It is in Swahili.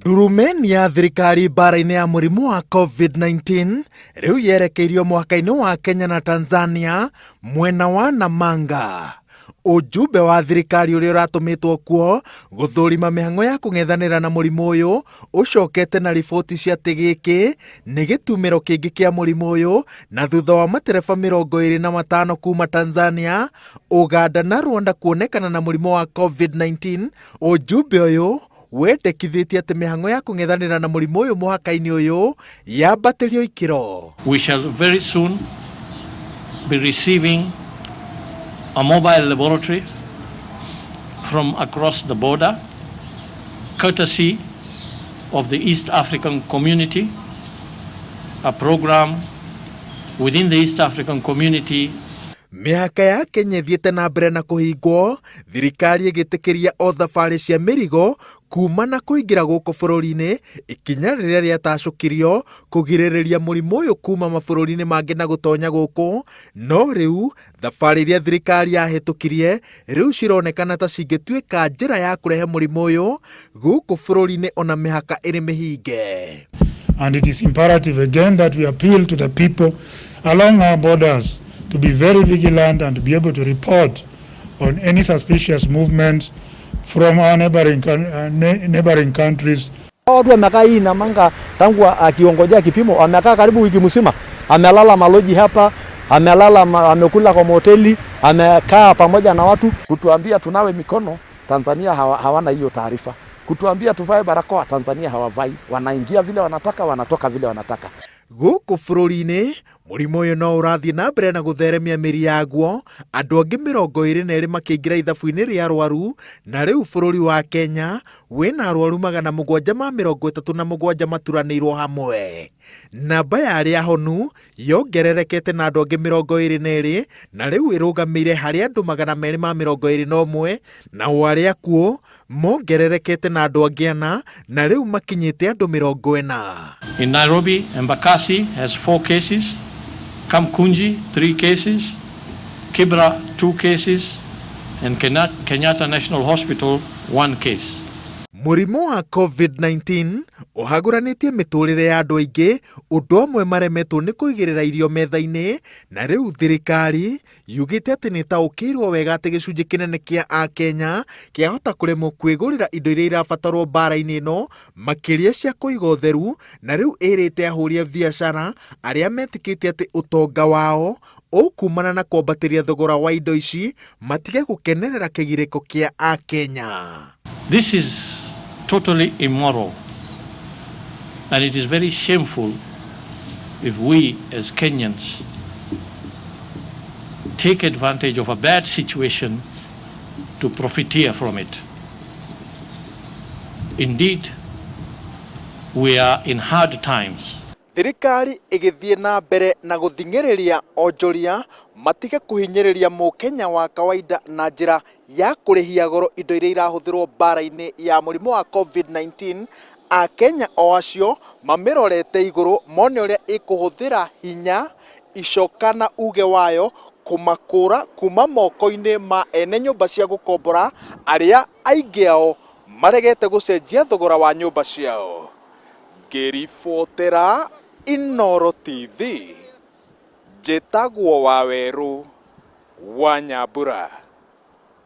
Durumeni ya thirikari bara-inĩ ya mũrimũ wa COVID-19 rĩu yerekeirio mwaka-inĩ wa Kenya na Tanzania mwena wa Namanga. Ujumbe wa thirikari ũrĩa ũratũmĩtwo kuo gũthũrima mĩhang'o ya kũng'ethanĩra na mũrimũ ũyũ ũcokete na riboti cia atĩ gĩkĩ nĩ gĩtumĩro kĩngĩ kĩa mũrimũ ũyũ, na thutha wa matereba 25 kuma Tanzania, Uganda na Rwanda kuonekana na mũrimũ wa COVID-19, ujumbe ũyũ wendekithĩtie atĩ mĩhang'o ya kũng'ethanĩra na mũrimũ ũyũ mũhaka-inĩ ũyũ yambatĩrio ikĩro. We shall very soon be receiving a mobile laboratory from across the border, courtesy of the East African Community, a program within the East African Community. Mĩhaka ya Kenya ĩthiĩte na mbere na kũhingwo, thirikari ĩgĩtĩkĩria o thabarĩ cia mĩrigo kuma na kũingĩra gũkũ bũrũri-inĩ, ikinya rĩrĩa rĩatacũkirio kũgirĩrĩria mũrimũ ũyũ kuma mabũrũri-inĩ mangĩ na gũtonya gũkũ. No rĩu thabarĩ iria thirikari yahĩtũkirie rĩu cironekana ta cingĩtuĩka njĩra ya kũrehe mũrimũ ũyũ gũkũ bũrũri-inĩ ona mĩhaka ĩrĩ mĩhinge. And it is imperative again that we appeal to the people along our borders to be very vigilant and to be able to report on any suspicious movement from our neighboring countries. Watu wamekaa hii Namanga tangu akiongojea kipimo, amekaa karibu wiki mzima, amelala maloji hapa, amekula kwa hoteli, amekaa pamoja na watu. Kutuambia tunawe mikono, Tanzania hawana hiyo taarifa. Kutuambia tuvae barakoa, Tanzania hawavai. Wanaingia vile wanataka, wanatoka vile wanataka. Gũkũ bũrũri-inĩ mũrimũ ũyũ no ũrathiĩ na mbere na gũtheremia mĩri yaguo, andũ angĩ 22 makĩingĩra ithabu-inĩ rĩa arwaru, na rĩu bũrũri wa Kenya wĩna arwaru 737 maturanĩirwo hamwe. Namba ya arĩa ahonu yongererekete na andũ angĩ 22, na rĩu ĩrũgamĩire harĩ andũ 221, na arĩa akuũ mongererekete na andũ angĩ 4, na rĩu makinyĩte andũ 40. In Nairobi, Embakasi has 4 cases, Kamkunji 3 cases, Kibra 2 cases, and Kenyatta National Hospital 1 case. Mũrimũ wa COVID-19 ũhagũranĩtie mĩtũrĩre ya andũ aingĩ, ũndũ ũmwe maremetwo nĩ kũigĩrĩra irio metha-inĩ, na rĩu thirikari yugĩte atĩ nĩ taũkĩirwo wega atĩ gĩcunjĩ kĩnene kĩa Akenya kĩahota kũremwo kwĩgũrĩra indo iria irabatarwo mbara-inĩ ĩno, makĩria cia kũiga ũtheru, na rĩu ĩrĩte ahũri a biacara arĩa metĩkĩtie atĩ ũtonga wao ũkumana na kwambatĩria thogora wa indo ici matige gũkenerera kĩgirĩko kĩa Akenya. This is totally immoral, and it is very shameful if we as Kenyans take advantage of a bad situation to profiteer from it. Indeed, we are in hard times. Thirikari ĩgĩthiĩ na mbere na gũthing'ĩrĩria onjoria matige kũhinyĩrĩria mũkenya wa kawaida na njĩra ya kũrĩhia goro indo iria irahũthĩrwo mbara-inĩ ya mũrimũ wa COVID-19. Akenya o acio mamĩrorete igũrũ mone ũrĩa ĩkũhũthĩra hinya, icoka na uge wayo kũmakũra kuma moko-inĩ ma ene nyũmba cia gũkombora arĩa aingĩ ao maregete gũcenjia thogora wa nyũmba ciao. Ngĩribotera Inooro TV, njĩtagwo Waweru wa Nyambura.